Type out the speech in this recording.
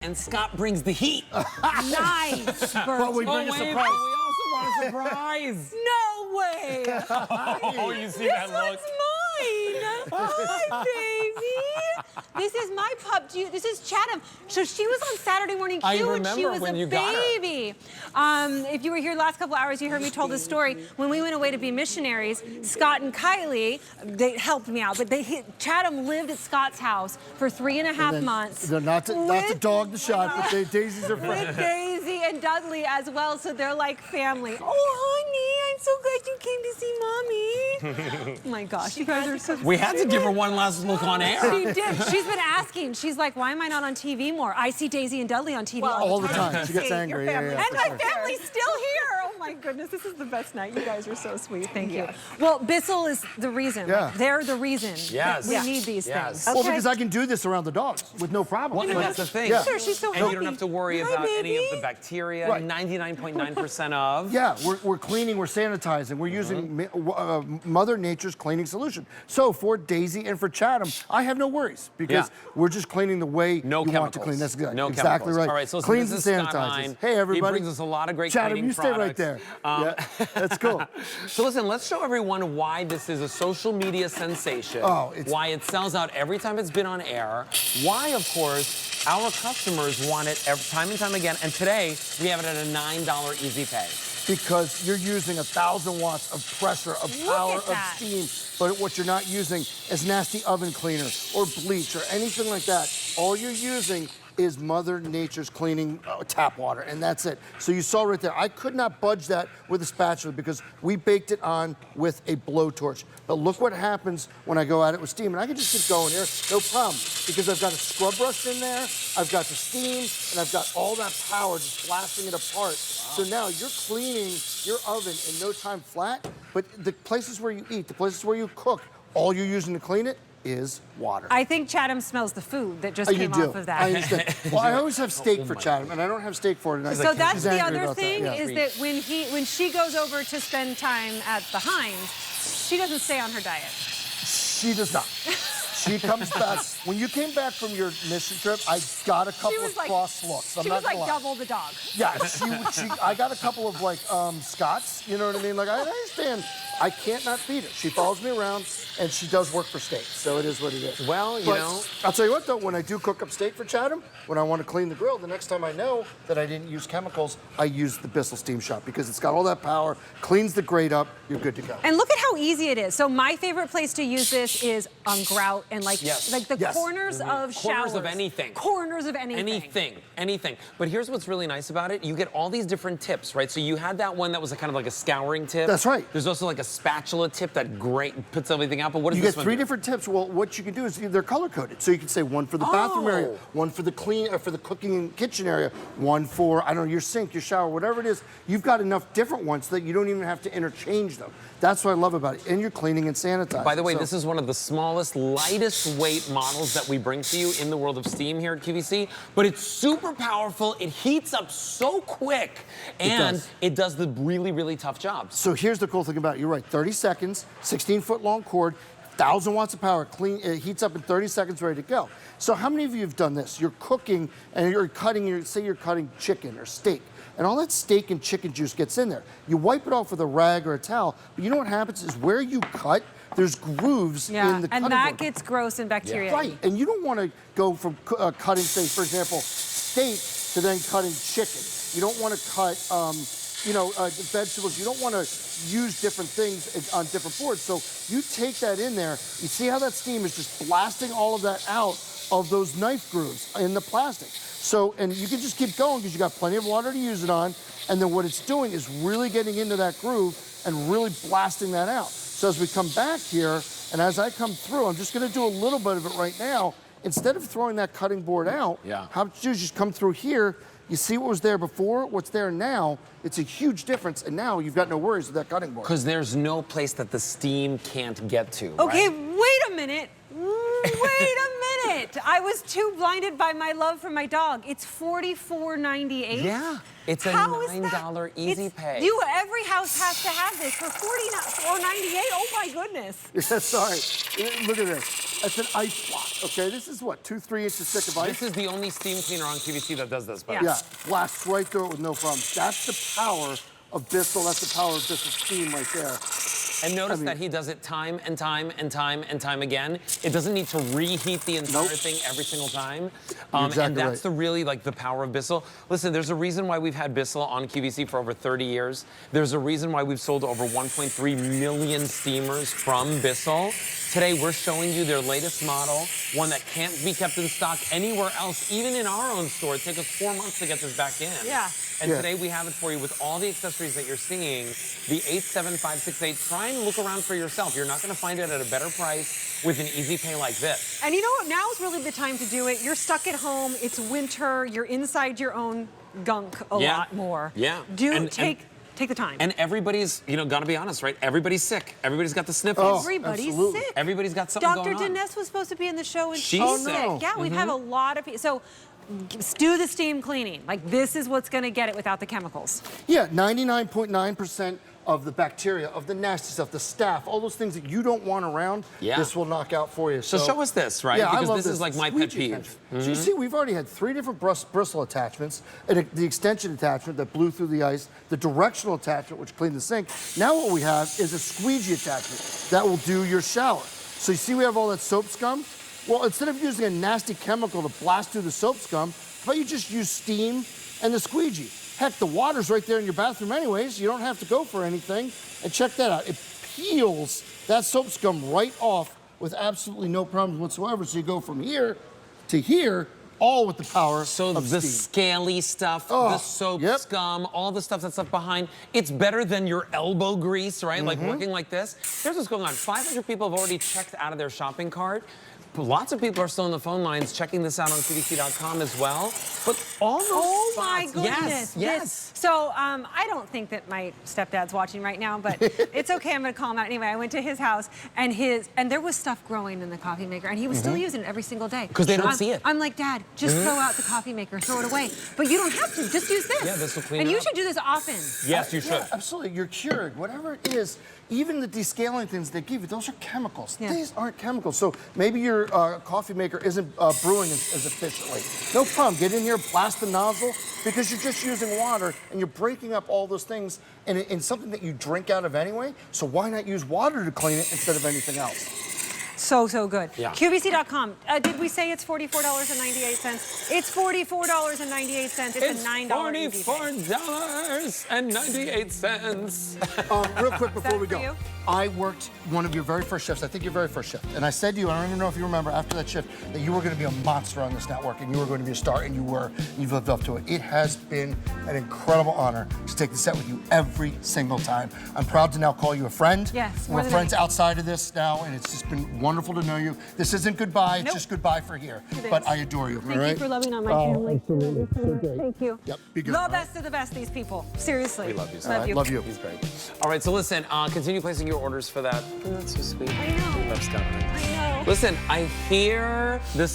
And Scott brings the heat. Nice, Bert. But we bring a surprise. We also want a surprise. No way. Oh, you see This that look? one's mine. Hi, baby. This is my pup. This is Chatham. So she was on Saturday Morning Q I when she remember was when a you got her. baby. If you were here the last couple hours, you heard me told the story. When we went away to be missionaries, Scott and Kylie, they helped me out, but Chatham lived at Scott's house for 3.5 months. They're not to dog the shot, but Daisy's are friends. With Daisy and Dudley as well, so they're like family. Oh, honey, I'm so glad you came to see Mommy. Oh my gosh, you guys are so We had to give her one last look on air. She did. She's been asking. She's like, why am I not on TV more? I see Daisy and Dudley on TV all the time. She gets angry. And for my sure. family's still here. Oh my goodness, this is the best night. You guys are so sweet. Thank you. Well, Bissell is the reason. Yeah. Like, they're the reason Yes. that we need these Yes. things. Well, because I can do this around the dogs with no problem. Well, and Like, that's the thing. Yeah. Sure, she's so And happy. you don't have to worry Hi, about any of baby. the bacteria. Right. 99.9% of. Yeah, we're cleaning, we're sanitizing, we're using Mother Nature's cleaning solution. So for Daisy and for Chatham, I have no worries because we're just cleaning the way No you chemicals. want to clean. That's exactly, No exactly chemicals. right. All right, so listen, Cleans this and is Scott sanitizes. Hine. Hey, everybody. He brings us a lot of great Chatham, cleaning you stay right products. there. Yeah, that's cool. So listen, let's show everyone why this is a social media sensation. Oh, why it sells out every time it's been on air. Why, of course, our customers want it time and time again. And today, we have it at a $9 easy pay. Because you're using 1,000 watts of pressure, of power, of that. steam, but what you're not using is nasty oven cleaner or bleach or anything like that. All you're using is Mother Nature's cleaning tap water, and that's it. So you saw right there, I could not budge that with a spatula because we baked it on with a blowtorch. But look what happens when I go at it with steam, and I can just keep going here, no problem, because I've got a scrub brush in there, I've got the steam, and I've got all that power just blasting it apart. So now you're cleaning your oven in no time flat, but the places where you eat, the places where you cook, all you're using to clean it is water. I think Chatham smells the food that just You came do. off of that. I understand. Well, I always have steak for Chatham, and I don't have steak for her tonight. So that's She's the angry other about that, thing yeah. is that when she goes over to spend time at the Hines, she doesn't stay on her diet. She does not. She comes back. When you came back from your mission trip, I got a couple of cross looks. I'm She not was like gonna lie. double the dog. Yeah, I got a couple of like Scots, you know what I mean? Like I understand, I can't not feed her. She follows me around and she does work for steak, so it is what it is. Well, you know. I'll tell you what though, when I do cook up steak for Chatham, when I want to clean the grill, the next time I know that I didn't use chemicals, I use the BISSELL SteamShot because it's got all that power, cleans the grate up, you're good to go. And look at how easy it is. So my favorite place to use this is on grout and like the corners of showers. Corners of anything. Corners of anything. Anything. But here's what's really nice about it. You get all these different tips, right? So you had that one that was kind of like a scouring tip. That's right. There's also like a spatula tip that puts everything out. But what does You this get one three do? different tips. Well, what you can do is they're color coded. So you can say one for the bathroom area, one for the for the cooking and kitchen area, one for, I don't know, your sink, your shower, whatever it is. You've got enough different ones that you don't even have to interchange them. That's what I love about it. And you're cleaning and sanitizing. By the way, this is one of the smallest, lightest weight models that we bring to you in the world of steam here at QVC, but it's super powerful. It heats up so quick, and it does the really, really tough jobs. So here's the cool thing about it. You're right, 30 seconds, 16-foot long cord, 1,000 watts of power, it heats up in 30 seconds, ready to go. So how many of you have done this? You're cooking and you're cutting, say you're cutting chicken or steak, and all that steak and chicken juice gets in there. You wipe it off with a rag or a towel, but you know what happens is where you cut, there's grooves in the cutting board. And that gets gross and bacteria. Right, and you don't want to go from cutting, say, for example, steak to then cutting chicken. You don't want to cut, vegetables. You don't want to use different things on different boards. So you take that in there. You see how that steam is just blasting all of that out of those knife grooves in the plastic. So, and you can just keep going because you got plenty of water to use it on. And then what it's doing is really getting into that groove and really blasting that out. So as we come back here, and as I come through, I'm just going to do a little bit of it right now. Instead of throwing that cutting board out, how to do is just come through here. You see what was there before, what's there now. It's a huge difference, and now you've got no worries with that cutting board. Because there's no place that the steam can't get to, Okay, right? wait a minute. Wait a minute. it. I was too blinded by my love for my dog. It's $44.98. Yeah, it's a $9 easy pay. Every house has to have this for $44.98. Oh my goodness. Yeah, sorry. Look at this. It's an ice block, okay? This is what, 2-3 inches thick of ice? This is the only steam cleaner on QVC that does this, Yeah. Yeah, blasts right through it with no problem. That's the power of Bissell. That's the power of Bissell Steam right there. And notice that he does it time and time and time and time again. It doesn't need to reheat the entire thing every single time. Exactly and that's right. the power of Bissell. Listen, there's a reason why we've had Bissell on QVC for over 30 years. There's a reason why we've sold over 1.3 million steamers from Bissell. Today, we're showing you their latest model, one that can't be kept in stock anywhere else, even in our own store. It took us 4 months to get this back in. Yeah. And today we have it for you with all the accessories that you're seeing, the 87568. Try and look around for yourself. You're not gonna find it at a better price with an easy pay like this. And you know what? Now is really the time to do it. You're stuck at home. It's winter. You're inside your own gunk a lot more. Yeah. Take the time. And everybody's, gotta be honest, right? Everybody's sick. Everybody's got the sniffles. Everybody's absolutely. sick. Everybody's got something going on. Dr. Dinesh was supposed to be in the show, and She's she's sick. sick. Yeah, we've had a lot of people. So do the steam cleaning. Like, this is what's going to get it without the chemicals. Yeah, 99.9% of the bacteria, of the nasty stuff, the staph, all those things that you don't want around, this will knock out for you. So show us this, right? Yeah, because I love this is like my pet Squeegee peeve. So you see, we've already had 3 different bristle attachments, and the extension attachment that blew through the ice, the directional attachment, which cleaned the sink. Now what we have is a squeegee attachment that will do your shower. So you see we have all that soap scum? Well, instead of using a nasty chemical to blast through the soap scum, how about you just use steam and the squeegee? Heck, the water's right there in your bathroom anyways. You don't have to go for anything. And check that out. It peels that soap scum right off with absolutely no problems whatsoever. So you go from here to here, all with the power of the steam. scaly stuff, the soap scum, all the stuff that's left behind, it's better than your elbow grease, right? Like working like this. Here's what's going on. 500 people have already checked out of their shopping cart. Lots of people are still on the phone lines checking this out on QVC.com as well. But all those Oh spots, my goodness. Yes. So I don't think that my stepdad's watching right now, but it's okay. I'm going to call him out anyway. I went to his house, and there was stuff growing in the coffee maker, and he was still using it every single day. Because they don't see it. I'm like, Dad, just throw out the coffee maker, throw it away. But you don't have to. Just use this. Yeah, this will clean And it you up. should do this often. Yes, you should. Yeah, absolutely. You're cured. Whatever it is, even the descaling things they give you, those are chemicals. Yeah. These aren't chemicals. So maybe your coffee maker isn't brewing as efficiently. No problem. Get in here, blast the nozzle, because you're just using water and you're breaking up all those things in something that you drink out of anyway. So why not use water to clean it instead of anything else? So good. Yeah. QVC.com. Did we say it's $44.98? It's $44.98. It's a $9 easy pay. $44.98. Real quick before we for go. you? I worked one of your very first shifts, I think your very first shift. And I said to you, I don't even know if you remember after that shift, that you were going to be a monster on this network and you were going to be a star, and you were. You've lived up to it. It has been an incredible honor to take the set with you every single time. I'm proud to now call you a friend. Yes, more We're than friends anything. outside of this now, and it's just been wonderful to know you. This isn't goodbye, it's Nope. just goodbye for here. It is. But I adore you, Thank all right? you for loving on my family. Absolutely. So great. Thank you. Yep, be good. The all right? best of the best, these people. Seriously. We love you, Love you. Love you. He's great. All right, so listen, continue placing your orders for that. Oh, that's so sweet. I know. We love Scott. I know. Listen, I hear the